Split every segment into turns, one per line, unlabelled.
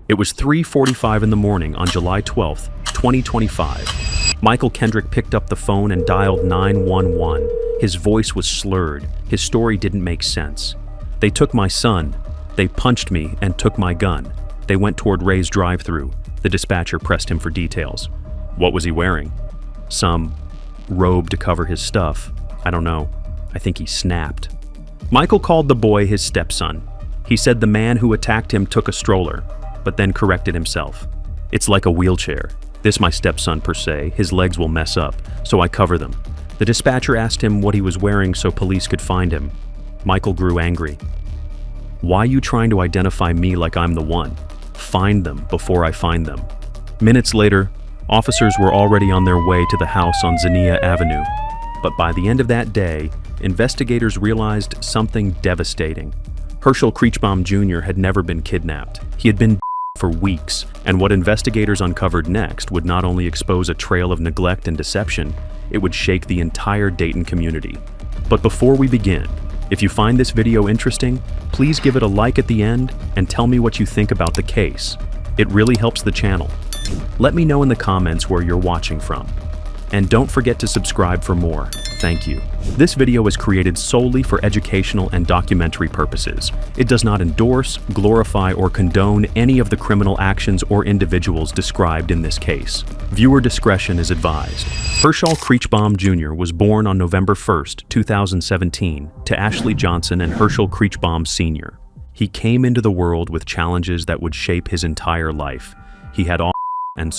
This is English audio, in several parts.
It was 3:45 in the morning on July 12th, 2025. Michael Kendrick picked up the phone and dialed 911. His voice was slurred. His story didn't make sense. "They took my son. They punched me and took my gun. They went toward Ray's drive-thru." The dispatcher pressed him for details. "What was he wearing?" "Some robe to cover his stuff. I don't know. I think he snapped." Michael called the boy his stepson. He said the man who attacked him took a stroller, but then corrected himself. "It's like a wheelchair. This my stepson per se. His legs will mess up, so I cover them." The dispatcher asked him what he was wearing so police could find him. Michael grew angry. "Why you trying to identify me like I'm the one? Find them before I find them." Minutes later, officers were already on their way to the house on Xenia Avenue. But by the end of that day, investigators realized something devastating. Hershel Kriechbaum Jr. had never been kidnapped. He had been for weeks, and what investigators uncovered next would not only expose a trail of neglect and deception, it would shake the entire Dayton community. But before we begin, if you find this video interesting, please give it a like at the end and tell me what you think about the case. It really helps the channel. Let me know in the comments where you're watching from. And don't forget to subscribe for more. Thank you. This video is created solely for educational and documentary purposes. It does not endorse, glorify, or condone any of the criminal actions or individuals described in this case. Viewer discretion is advised. Hershel Kriechbaum Jr. was born on November 1st, 2017, to Ashley Johnson and Hershel Kriechbaum Sr. He came into the world with challenges that would shape his entire life. He had and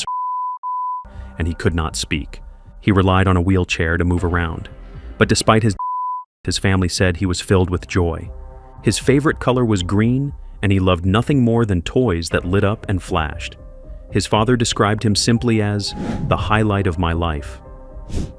he could not speak. He relied on a wheelchair to move around. But despite his family said he was filled with joy. His favorite color was green, and he loved nothing more than toys that lit up and flashed. His father described him simply as the highlight of my life.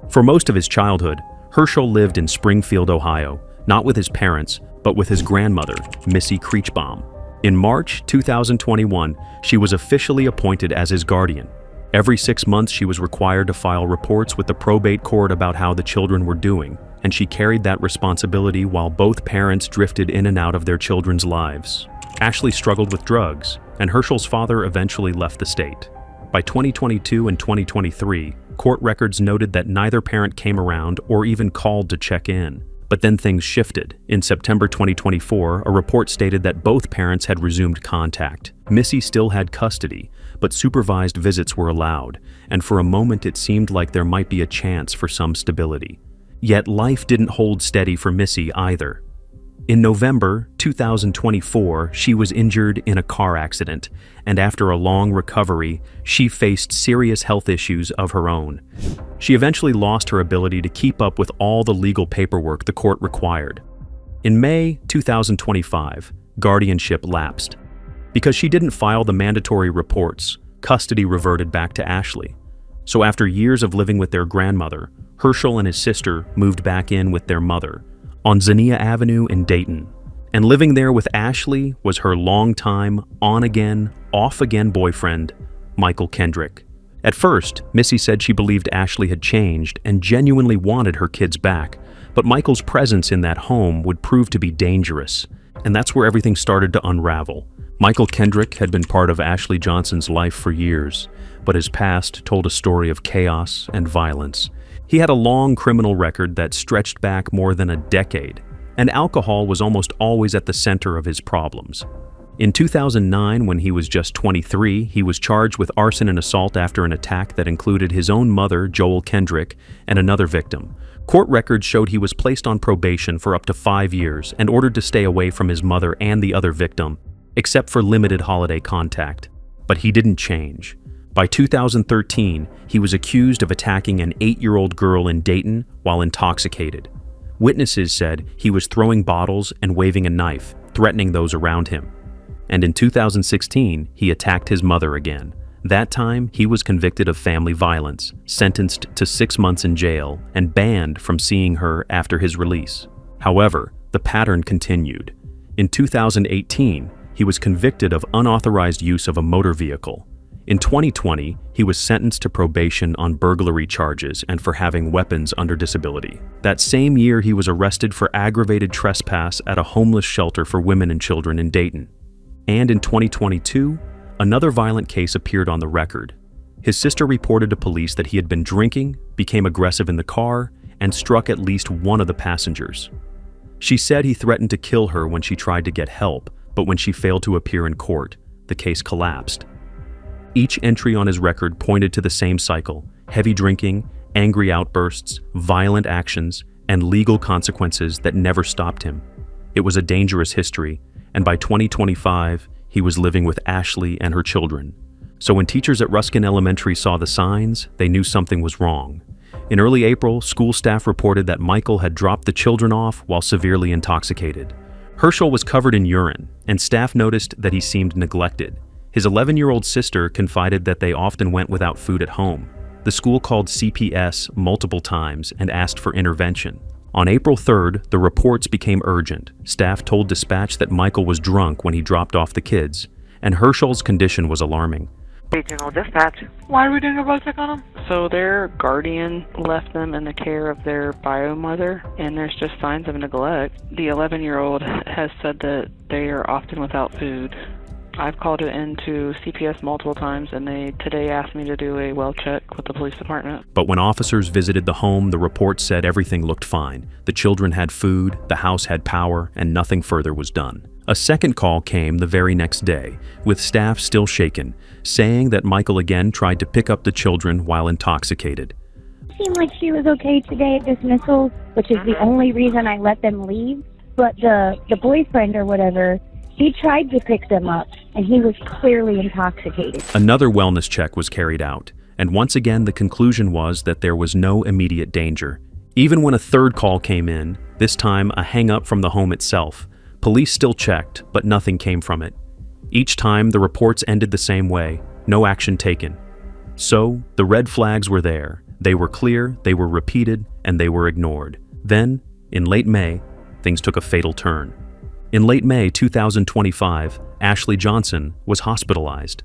For most of his childhood, Hershel lived in Springfield, Ohio, not with his parents, but with his grandmother, Missy Kriechbaum. In March 2021, she was officially appointed as his guardian. Every 6 months, she was required to file reports with the probate court about how the children were doing, and she carried that responsibility while both parents drifted in and out of their children's lives. Ashley struggled with drugs, and Hershel's father eventually left the state. By 2022 and 2023, court records noted that neither parent came around or even called to check in. But then things shifted. In September 2024, a report stated that both parents had resumed contact. Missy still had custody, but supervised visits were allowed, and for a moment it seemed like there might be a chance for some stability. Yet life didn't hold steady for Missy either. In November 2024, she was injured in a car accident, and after a long recovery, she faced serious health issues of her own. She eventually lost her ability to keep up with all the legal paperwork the court required. In May 2025, guardianship lapsed. Because she didn't file the mandatory reports, custody reverted back to Ashley. So after years of living with their grandmother, Hershel and his sister moved back in with their mother, on Xenia Avenue in Dayton. And living there with Ashley was her longtime, on-again, off-again boyfriend, Michael Kendrick. At first, Missy said she believed Ashley had changed and genuinely wanted her kids back, but Michael's presence in that home would prove to be dangerous, and that's where everything started to unravel. Michael Kendrick had been part of Ashley Johnson's life for years, but his past told a story of chaos and violence. He had a long criminal record that stretched back more than a decade, and alcohol was almost always at the center of his problems. In 2009, when he was just 23, he was charged with arson and assault after an attack that included his own mother, Joel Kendrick, and another victim. Court records showed he was placed on probation for up to 5 years and ordered to stay away from his mother and the other victim, except for limited holiday contact. But he didn't change. By 2013, he was accused of attacking an 8-year-old girl in Dayton while intoxicated. Witnesses said he was throwing bottles and waving a knife, threatening those around him. And in 2016, he attacked his mother again. That time, he was convicted of family violence, sentenced to 6 months in jail, and banned from seeing her after his release. However, the pattern continued. In 2018, he was convicted of unauthorized use of a motor vehicle. In 2020, he was sentenced to probation on burglary charges and for having weapons under disability. That same year, he was arrested for aggravated trespass at a homeless shelter for women and children in Dayton. And in 2022, Another violent case appeared on the record. His sister reported to police that he had been drinking, became aggressive in the car, and struck at least one of the passengers. She said he threatened to kill her when she tried to get help, but when she failed to appear in court, the case collapsed. Each entry on his record pointed to the same cycle: heavy drinking, angry outbursts, violent actions, and legal consequences that never stopped him. It was a dangerous history, and by 2025, he was living with Ashley and her children. So when teachers at Ruskin Elementary saw the signs, they knew something was wrong. In early April, school staff reported that Michael had dropped the children off while severely intoxicated. Hershel was covered in urine, and staff noticed that he seemed neglected. His 11-year-old sister confided that they often went without food at home. The school called CPS multiple times and asked for intervention. On April 3rd, the reports became urgent. Staff told dispatch that Michael was drunk when he dropped off the kids, and Hershel's condition was alarming.
Regional dispatch.
Why are we doing a road check on them?
So their guardian left them in the care of their bio mother, and there's just signs of neglect. The 11-year-old has said that they are often without food. I've called it into CPS multiple times, and they today asked me to do a well check with the police department.
But when officers visited the home, the report said everything looked fine. The children had food, the house had power, and nothing further was done. A second call came the very next day, with staff still shaken, saying that Michael again tried to pick up the children while intoxicated.
It seemed like she was okay today at dismissal, which is the only reason I let them leave. But the boyfriend or whatever, he tried to pick them up, and he was clearly intoxicated.
Another wellness check was carried out, and once again the conclusion was that there was no immediate danger. Even when a third call came in, this time a hang-up from the home itself, police still checked, but nothing came from it. Each time the reports ended the same way: no action taken. So, the red flags were there. They were clear, they were repeated, and they were ignored. Then, in late May, things took a fatal turn. In late May 2025, Ashley Johnson was hospitalized.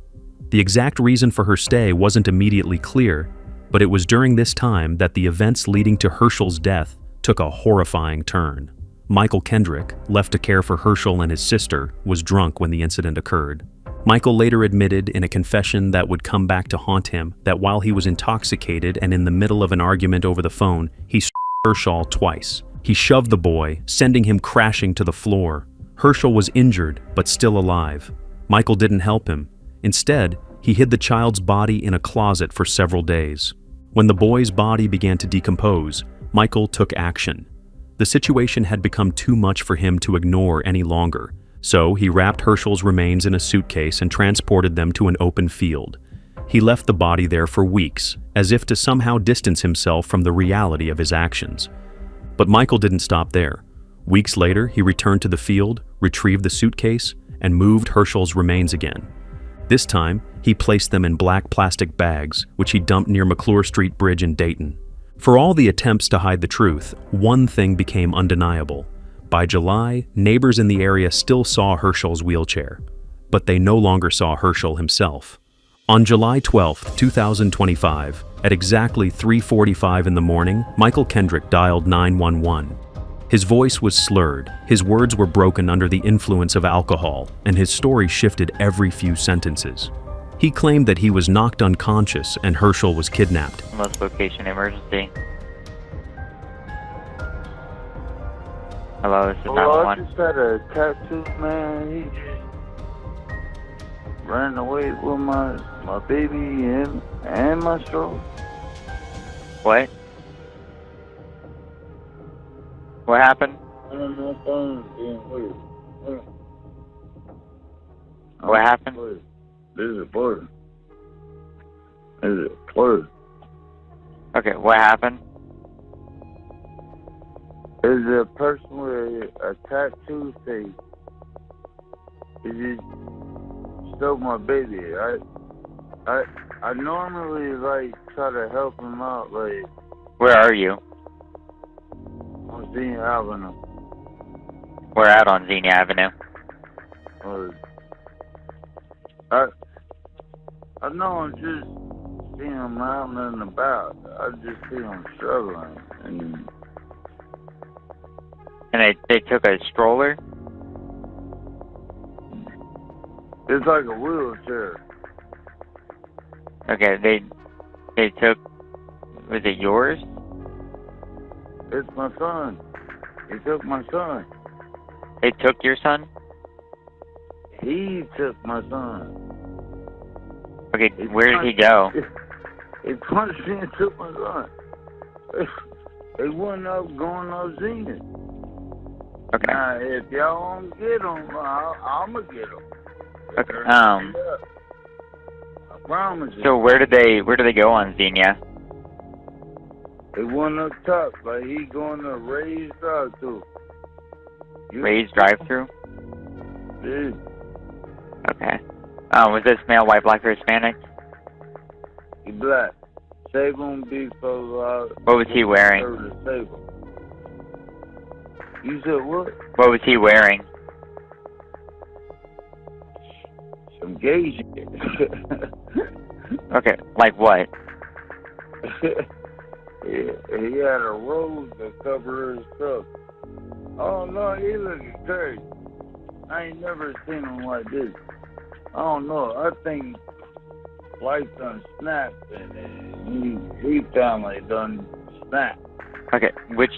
The exact reason for her stay wasn't immediately clear, but it was during this time that the events leading to Hershel's death took a horrifying turn. Michael Kendrick, left to care for Hershel and his sister, was drunk when the incident occurred. Michael later admitted in a confession that would come back to haunt him that while he was intoxicated and in the middle of an argument over the phone, he struck Hershel twice. He shoved the boy, sending him crashing to the floor. Hershel was injured, but still alive. Michael didn't help him. Instead, he hid the child's body in a closet for several days. When the boy's body began to decompose, Michael took action. The situation had become too much for him to ignore any longer, so he wrapped Hershel's remains in a suitcase and transported them to an open field. He left the body there for weeks, as if to somehow distance himself from the reality of his actions. But Michael didn't stop there. Weeks later, he returned to the field, retrieved the suitcase, and moved Hershel's remains again. This time, he placed them in black plastic bags, which he dumped near McClure Street Bridge in Dayton. For all the attempts to hide the truth, one thing became undeniable. By July, neighbors in the area still saw Hershel's wheelchair, but they no longer saw Hershel himself. On July 12, 2025, at exactly 3:45 in the morning, Michael Kendrick dialed 911. His voice was slurred, his words were broken under the influence of alcohol, and his story shifted every few sentences. He claimed that he was knocked unconscious and Hershel was kidnapped.
Most location emergency. Hello, this is 911.
I just had a tattoo, man. He just ran away with my baby and my stroller.
What? What happened?
I don't know if I'm being weird.
What happened?
This is a blur. This is a blur.
Okay, what happened?
There's a person with a tattoo face. He just stole my baby. I normally like try to help him out, like
Where are you?
on Xenia Avenue.
We're out on Xenia Avenue.
I know I'm just seeing him out and about. I just see him struggling, and
And they took a stroller?
it's like a wheelchair.
Okay, they took, was it yours?
It's my son. He took my son.
They took your son?
He took my son.
Okay, where did he go?
He punched me and took my son. They wouldn't up going no Zenith.
Okay.
Now, if y'all want to get him, I'm going to get him.
Okay.
I promise you.
So where did they go on Xenia?
They went up top, like he going to raise drive-through.
Raised drive-through?
Yeah.
Okay. Was this male, white, black, or Hispanic?
He black. Save him before.
What was he wearing?
Save him. You said what?
What was he wearing?
Some gay shit.
Okay, like what?
Yeah, he had a rose to cover his stuff. Oh no, he looking crazy. I ain't never seen him like this. I don't know. I think life done snapped and he family done snapped.
Okay, which,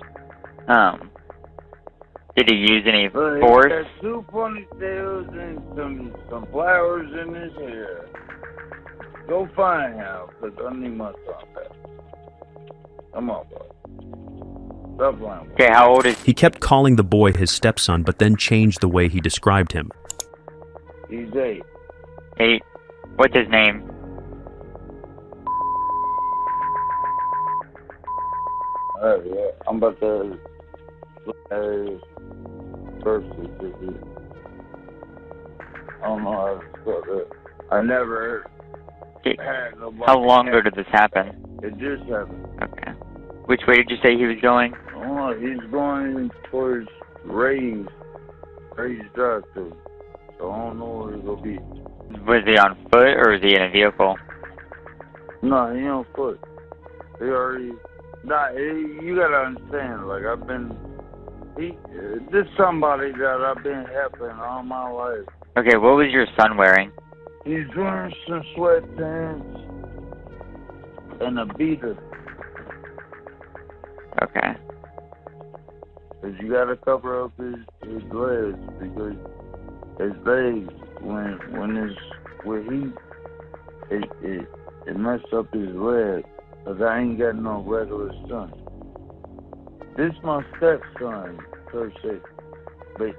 did he use any
But
force?
he got 2 ponytails and some flowers in his hair. Go find him, because I need my son back. Come on, boy. Stop playing.
Okay, how old is
He kept calling the boy his stepson, but then changed the way he described him.
He's 8.
8? What's his name?
Yeah. I'm about to look at his birth certificate. I don't know how to spell that. I never
Okay.
had nobody.
How long ago did this happen?
It just happened.
Okay. Which way did you say he was going?
Oh, he's going towards Ray's drive-thru. So I don't know where he's gonna be.
Was he on foot or was he in a vehicle?
No, he on foot. He already. Nah, you gotta understand. Like this somebody that I've been helping all my life.
Okay, what was your son wearing?
He's wearing some sweatpants and a beater.
Okay.
Cause you gotta cover up his legs because his legs when it's with heat it messed up his legs. Cause I ain't got no regular son. This my stepson, Hershel, but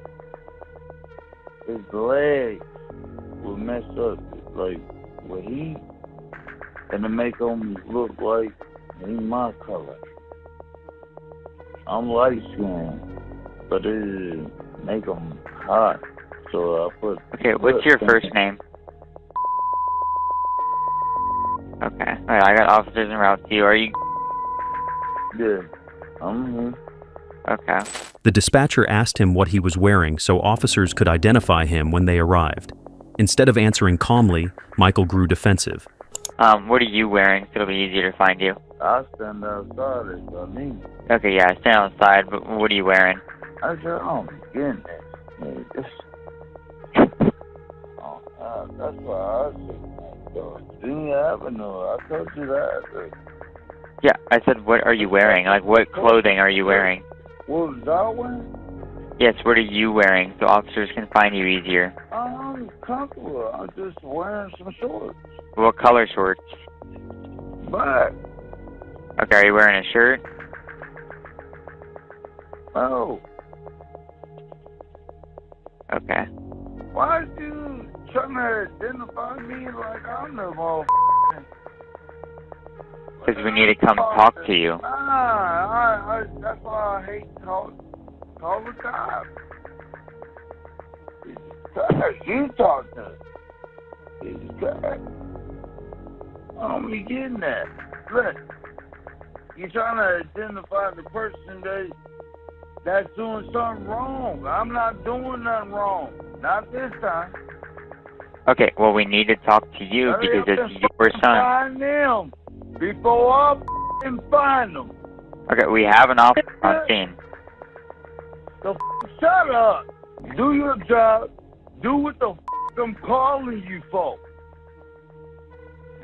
his legs will mess up like with heat, and it make him look like he my color. I'm light skinned, but it make him hot. So I put.
Okay, what's your first name? Okay. Alright, I got officers en route to you. Are you?
Yeah, I'm here.
Okay.
The dispatcher asked him what he was wearing so officers could identify him when they arrived. Instead of answering calmly, Michael grew defensive.
What are you wearing so it'll be easier to find you?
I stand outside it, I mean.
Okay, yeah, stand outside, but what are you wearing?
I said, oh my goodness. That's why I said, Senior Avenue, I told you that.
Yeah, I said, what are you wearing? Like, what clothing are you wearing?
What was I wearing?
Yes, what are you wearing so officers can find you easier?
I'm comfortable. I'm just wearing some shorts.
What color shorts?
Black.
Okay, are you wearing a shirt?
Oh.
Okay.
Why are you trying to identify me like I'm the motherfucker?
Because we need to come talk to you.
That's why I hate call the cops. You talk to him. He's trash. I'm getting that. Look, you're trying to identify the person that's doing something wrong. I'm not doing nothing wrong. Not this time.
Okay, well, we need to talk to you because it's your son.
Find them before I find them.
Okay, we have an officer on scene.
So shut up. Do your job. Do what the I'm calling you for.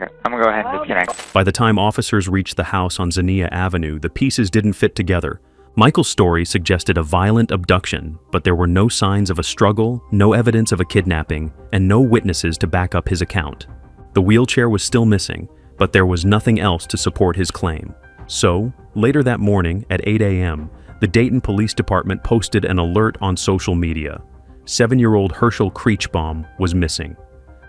Okay, I'm gonna go ahead and disconnect.
By the time officers reached the house on Xenia Avenue, the pieces didn't fit together. Michael's story suggested a violent abduction, but there were no signs of a struggle, no evidence of a kidnapping, and no witnesses to back up his account. The wheelchair was still missing, but there was nothing else to support his claim. So, later that morning at 8 a.m., the Dayton Police Department posted an alert on social media. 7-year-old Hershel Creechbaum was missing.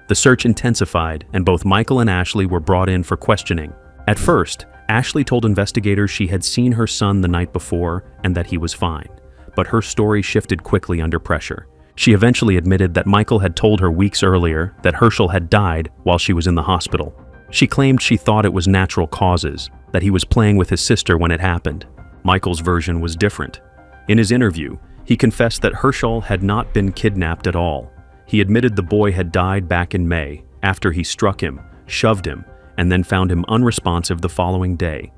The search intensified, and both Michael and Ashley were brought in for questioning. At first, Ashley told investigators she had seen her son the night before and that he was fine, but her story shifted quickly under pressure. She eventually admitted that Michael had told her weeks earlier that Hershel had died while she was in the hospital. She claimed she thought it was natural causes, that he was playing with his sister when it happened. Michael's version was different. In his interview, he confessed that Hershel had not been kidnapped at all. He admitted the boy had died back in May, after he struck him, shoved him, and then found him unresponsive the following day.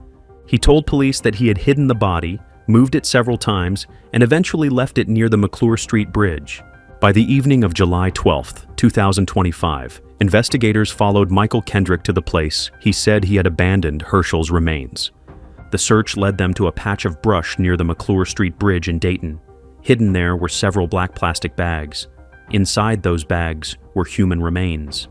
He told police that he had hidden the body, moved it several times, and eventually left it near the McClure Street Bridge. By the evening of July 12, 2025, investigators followed Michael Kendrick to the place he said he had abandoned Hershel's remains. The search led them to a patch of brush near the McClure Street Bridge in Dayton. Hidden there were several black plastic bags. Inside those bags were human remains.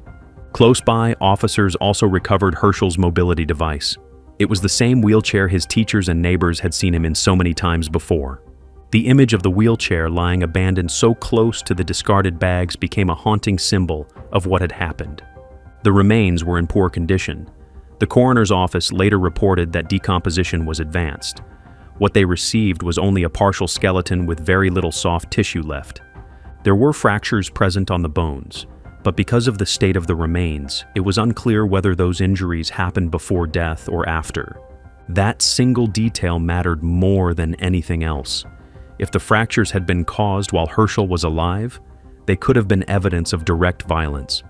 Close by, officers also recovered Hershel's mobility device. It was the same wheelchair his teachers and neighbors had seen him in so many times before. The image of the wheelchair lying abandoned so close to the discarded bags became a haunting symbol of what had happened. The remains were in poor condition. The coroner's office later reported that decomposition was advanced. What they received was only a partial skeleton with very little soft tissue left. There were fractures present on the bones, but because of the state of the remains, it was unclear whether those injuries happened before death or after. That single detail mattered more than anything else. If the fractures had been caused while Hershel was alive, they could have been evidence of direct violence.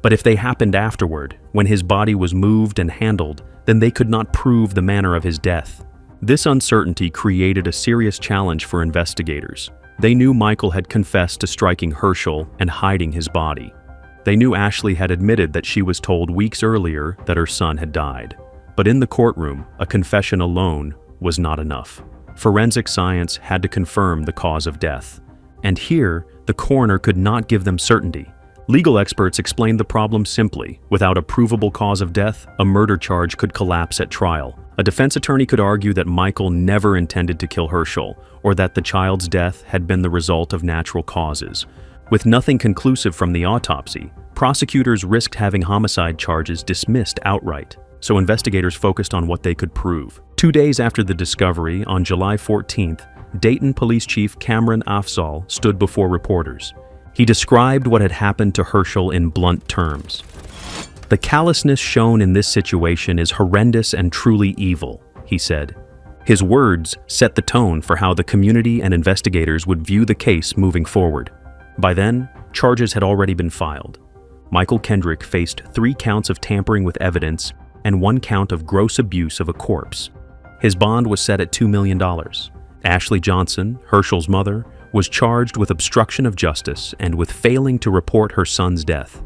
But if they happened afterward, when his body was moved and handled, then they could not prove the manner of his death. This uncertainty created a serious challenge for investigators. They knew Michael had confessed to striking Hershel and hiding his body. They knew Ashley had admitted that she was told weeks earlier that her son had died. But in the courtroom, a confession alone was not enough. Forensic science had to confirm the cause of death. And here, the coroner could not give them certainty. Legal experts explained the problem simply. Without a provable cause of death, a murder charge could collapse at trial. A defense attorney could argue that Michael never intended to kill Hershel, or that the child's death had been the result of natural causes. With nothing conclusive from the autopsy, prosecutors risked having homicide charges dismissed outright. So investigators focused on what they could prove. 2 days after the discovery, on July 14th, Dayton Police Chief Cameron Afzal stood before reporters. He described what had happened to Hershel in blunt terms. "The callousness shown in this situation is horrendous and truly evil," he said. His words set the tone for how the community and investigators would view the case moving forward. By then, charges had already been filed. Michael Kendrick faced 3 counts of tampering with evidence and 1 count of gross abuse of a corpse. His bond was set at $2 million. Ashley Johnson, Hershel's mother, was charged with obstruction of justice and with failing to report her son's death.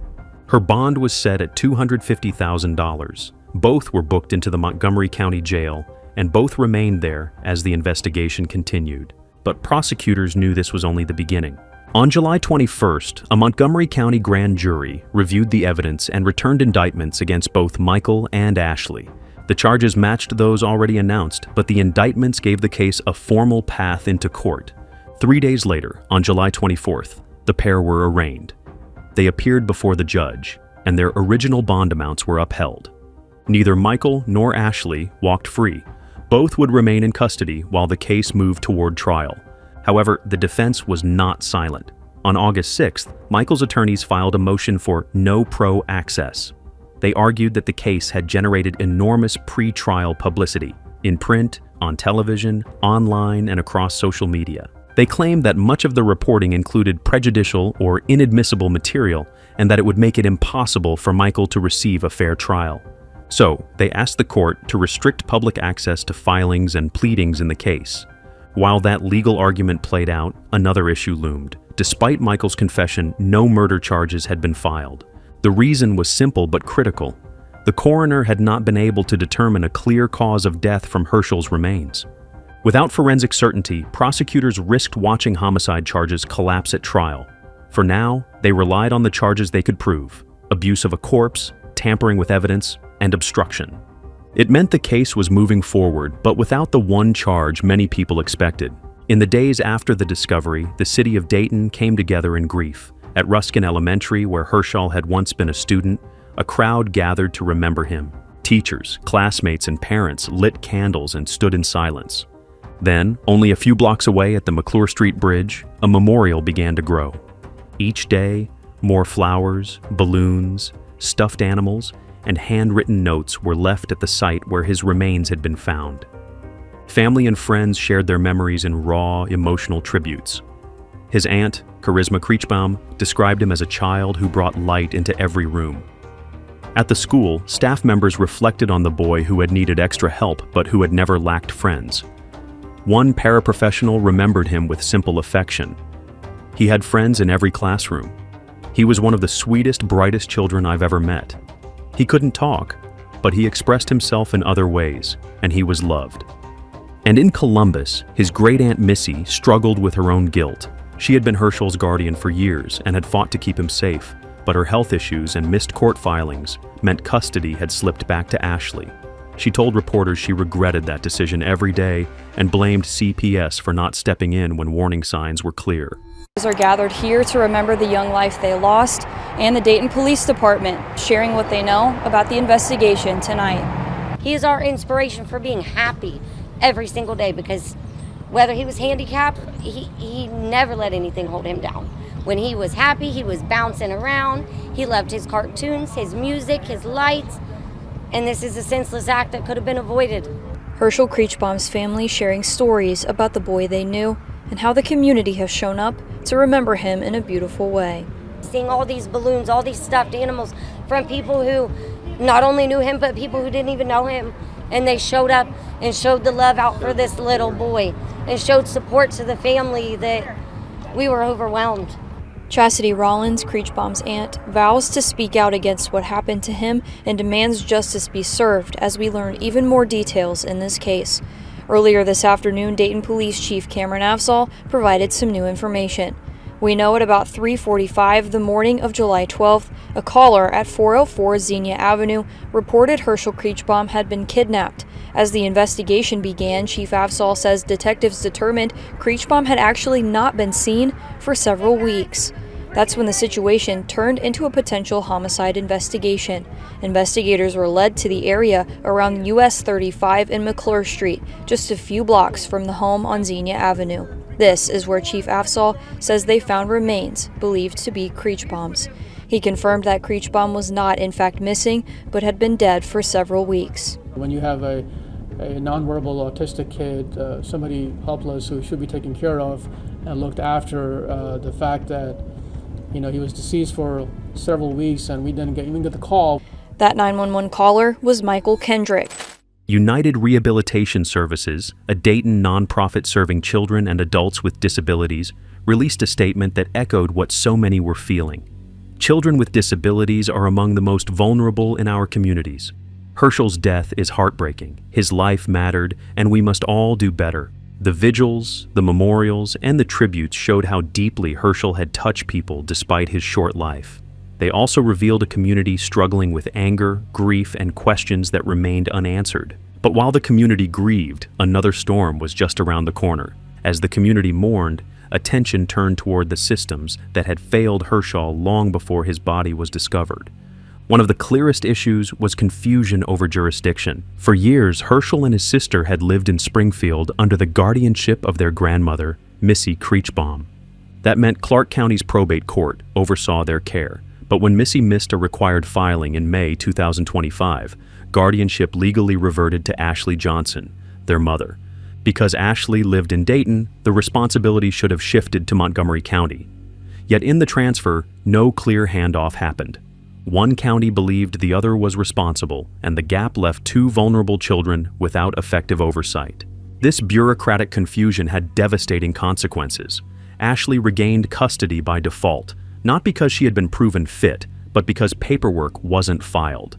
Her bond was set at $250,000. Both were booked into the Montgomery County Jail, and both remained there as the investigation continued. But prosecutors knew this was only the beginning. On July 21st, a Montgomery County grand jury reviewed the evidence and returned indictments against both Michael and Ashley. The charges matched those already announced, but the indictments gave the case a formal path into court. 3 days later, on July 24th, the pair were arraigned. They appeared before the judge, and their original bond amounts were upheld. Neither Michael nor Ashley walked free. Both would remain in custody while the case moved toward trial. However, the defense was not silent. On August 6th, Michael's attorneys filed a motion for no pro access. They argued that the case had generated enormous pre-trial publicity in print, on television, online, and across social media. They claimed that much of the reporting included prejudicial or inadmissible material and that it would make it impossible for Michael to receive a fair trial. So, they asked the court to restrict public access to filings and pleadings in the case. While that legal argument played out, another issue loomed. Despite Michael's confession, no murder charges had been filed. The reason was simple but critical. The coroner had not been able to determine a clear cause of death from Hershel's remains. Without forensic certainty, prosecutors risked watching homicide charges collapse at trial. For now, they relied on the charges they could prove: abuse of a corpse, tampering with evidence, and obstruction. It meant the case was moving forward, but without the one charge many people expected. In the days after the discovery, the city of Dayton came together in grief. At Ruskin Elementary, where Hershel had once been a student, a crowd gathered to remember him. Teachers, classmates, and parents lit candles and stood in silence. Then, only a few blocks away at the McClure Street Bridge, a memorial began to grow. Each day, more flowers, balloons, stuffed animals, and handwritten notes were left at the site where his remains had been found. Family and friends shared their memories in raw, emotional tributes. His aunt, Charisma Kriechbaum, described him as a child who brought light into every room. At the school, staff members reflected on the boy who had needed extra help but who had never lacked friends. One paraprofessional remembered him with simple affection. He had friends in every classroom. He was one of the sweetest, brightest children I've ever met. He couldn't talk, but he expressed himself in other ways, and he was loved. And in Columbus, his great-aunt Missy struggled with her own guilt. She had been Hershel's guardian for years and had fought to keep him safe, but her health issues and missed court filings meant custody had slipped back to Ashley. She told reporters she regretted that decision every day and blamed CPS for not stepping in when warning signs were clear.
Are gathered here to remember the young life they lost, and the Dayton Police Department sharing what they know about the investigation tonight.
He is our inspiration for being happy every single day, because whether he was handicapped, he never let anything hold him down. When he was happy, he was bouncing around. He loved his cartoons, his music, his lights, and this is a senseless act that could have been avoided.
Hershel Kriechbaum's family sharing stories about the boy they knew and how the community has shown up to remember him in a beautiful way.
Seeing all these balloons, all these stuffed animals from people who not only knew him, but people who didn't even know him. And they showed up and showed the love out for this little boy and showed support to the family that we were overwhelmed.
Chastity Rollins, Kriechbaum's aunt, vows to speak out against what happened to him and demands justice be served as we learn even more details in this case. Earlier this afternoon, Dayton Police Chief Cameron Afzal provided some new information. We know at about 3:45 the morning of July 12th, a caller at 404 Xenia Avenue reported Hershel Kriechbaum had been kidnapped. As the investigation began, Chief Afzal says detectives determined Kriechbaum had actually not been seen for several weeks. That's when the situation turned into a potential homicide investigation. Investigators were led to the area around US 35 and McClure Street, just a few blocks from the home on Xenia Avenue. This is where Chief Afzal says they found remains believed to be Kriechbaum's. He confirmed that Kriechbaum was not in fact missing, but had been dead for several weeks.
When you have a nonverbal autistic kid, somebody helpless who should be taken care of and looked after, the fact that he was deceased for several weeks and we didn't even get the call.
That 911 caller was Michael Kendrick.
United Rehabilitation Services, a Dayton nonprofit serving children and adults with disabilities, released a statement that echoed what so many were feeling. Children with disabilities are among the most vulnerable in our communities. Hershel's death is heartbreaking. His life mattered, and we must all do better. The vigils, the memorials, and the tributes showed how deeply Hershel had touched people despite his short life. They also revealed a community struggling with anger, grief, and questions that remained unanswered. But while the community grieved, another storm was just around the corner. As the community mourned, attention turned toward the systems that had failed Hershel long before his body was discovered. One of the clearest issues was confusion over jurisdiction. For years, Hershel and his sister had lived in Springfield under the guardianship of their grandmother, Missy Kriechbaum. That meant Clark County's probate court oversaw their care. But when Missy missed a required filing in May 2025, guardianship legally reverted to Ashley Johnson, their mother. Because Ashley lived in Dayton, the responsibility should have shifted to Montgomery County. Yet in the transfer, no clear handoff happened. One county believed the other was responsible, and the gap left two vulnerable children without effective oversight. This bureaucratic confusion had devastating consequences. Ashley regained custody by default, not because she had been proven fit, but because paperwork wasn't filed.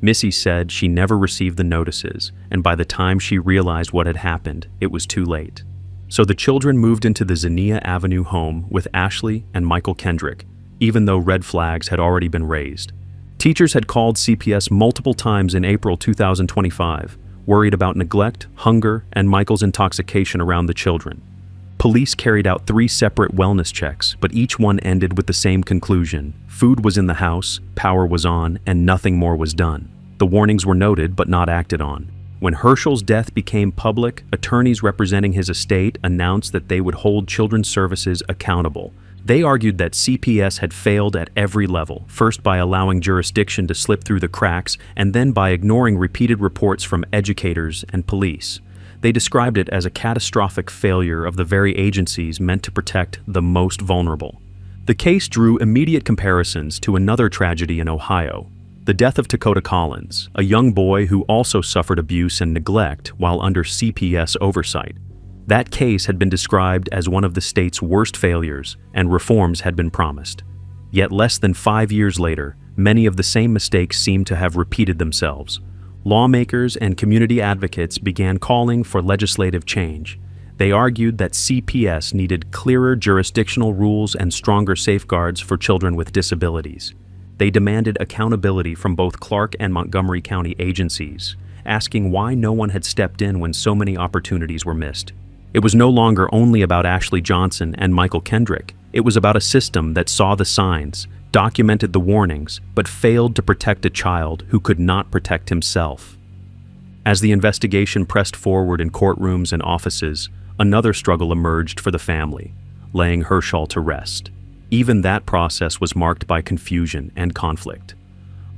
Missy said she never received the notices, and by the time she realized what had happened, it was too late. So the children moved into the Zinnia Avenue home with Ashley and Michael Kendrick, even though red flags had already been raised. Teachers had called CPS multiple times in April 2025, worried about neglect, hunger, and Michael's intoxication around the children. Police carried out 3 separate wellness checks, but each one ended with the same conclusion. Food was in the house, power was on, and nothing more was done. The warnings were noted but not acted on. When Hershel's death became public, attorneys representing his estate announced that they would hold Children's Services accountable. They argued that CPS had failed at every level, first by allowing jurisdiction to slip through the cracks, and then by ignoring repeated reports from educators and police. They described it as a catastrophic failure of the very agencies meant to protect the most vulnerable. The case drew immediate comparisons to another tragedy in Ohio, the death of Dakota Collins, a young boy who also suffered abuse and neglect while under CPS oversight. That case had been described as one of the state's worst failures, and reforms had been promised. Yet less than 5 years later, many of the same mistakes seemed to have repeated themselves. Lawmakers and community advocates began calling for legislative change. They argued that CPS needed clearer jurisdictional rules and stronger safeguards for children with disabilities. They demanded accountability from both Clark and Montgomery County agencies, asking why no one had stepped in when so many opportunities were missed. It was no longer only about Ashley Johnson and Michael Kendrick. It was about a system that saw the signs, documented the warnings, but failed to protect a child who could not protect himself. As the investigation pressed forward in courtrooms and offices, another struggle emerged for the family, laying Hershel to rest. Even that process was marked by confusion and conflict.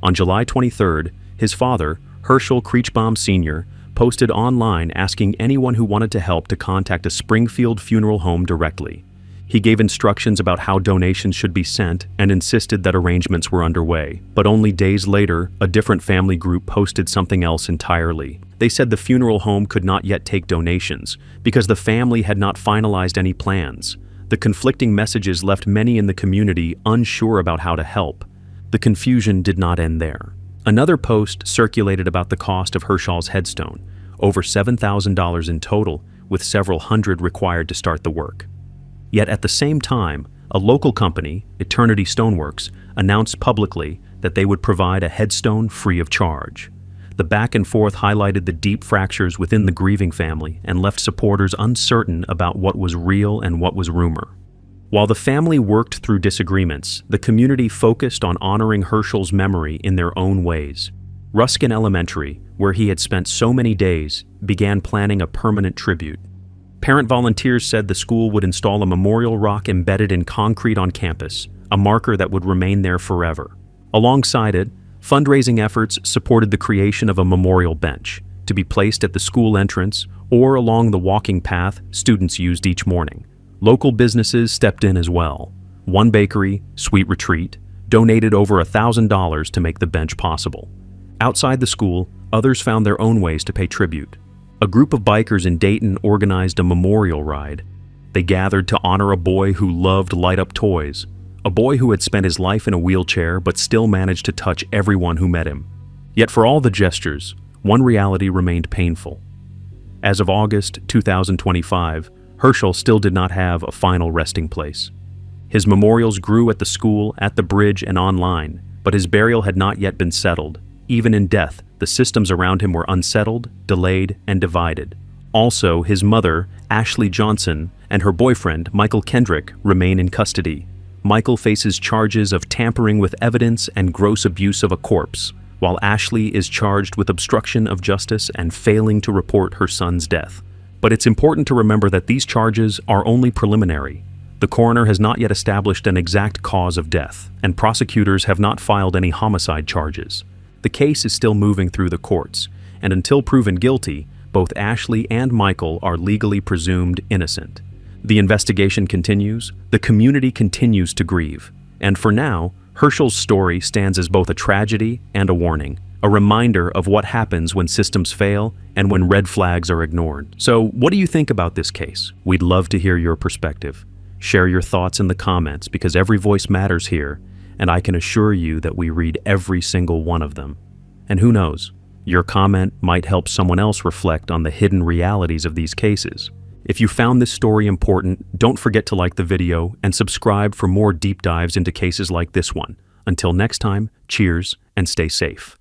On July 23rd, his father, Hershel Kriechbaum Sr., posted online asking anyone who wanted to help to contact a Springfield funeral home directly. He gave instructions about how donations should be sent and insisted that arrangements were underway. But only days later, a different family group posted something else entirely. They said the funeral home could not yet take donations because the family had not finalized any plans. The conflicting messages left many in the community unsure about how to help. The confusion did not end there. Another post circulated about the cost of Hershel's headstone, over $7,000 in total, with several hundred required to start the work. Yet at the same time, a local company, Eternity Stoneworks, announced publicly that they would provide a headstone free of charge. The back and forth highlighted the deep fractures within the grieving family and left supporters uncertain about what was real and what was rumor. While the family worked through disagreements, the community focused on honoring Hershel's memory in their own ways. Ruskin Elementary, where he had spent so many days, began planning a permanent tribute. Parent volunteers said the school would install a memorial rock embedded in concrete on campus, a marker that would remain there forever. Alongside it, fundraising efforts supported the creation of a memorial bench to be placed at the school entrance or along the walking path students used each morning. Local businesses stepped in as well. One bakery, Sweet Retreat, donated over $1,000 to make the bench possible. Outside the school, others found their own ways to pay tribute. A group of bikers in Dayton organized a memorial ride. They gathered to honor a boy who loved light-up toys, a boy who had spent his life in a wheelchair but still managed to touch everyone who met him. Yet for all the gestures, one reality remained painful. As of August 2025, Hershel still did not have a final resting place. His memorials grew at the school, at the bridge, and online, but his burial had not yet been settled. Even in death, the systems around him were unsettled, delayed, and divided. Also, his mother, Ashley Johnson, and her boyfriend, Michael Kendrick, remain in custody. Michael faces charges of tampering with evidence and gross abuse of a corpse, while Ashley is charged with obstruction of justice and failing to report her son's death. But it's important to remember that these charges are only preliminary. The coroner has not yet established an exact cause of death, and prosecutors have not filed any homicide charges. The case is still moving through the courts, and until proven guilty, both Ashley and Michael are legally presumed innocent. The investigation continues, the community continues to grieve, and for now, Hershel's story stands as both a tragedy and a warning, a reminder of what happens when systems fail and when red flags are ignored. So, what do you think about this case? We'd love to hear your perspective. Share your thoughts in the comments because every voice matters here, and I can assure you that we read every single one of them. And who knows, your comment might help someone else reflect on the hidden realities of these cases. If you found this story important, don't forget to like the video and subscribe for more deep dives into cases like this one. Until next time, cheers and stay safe.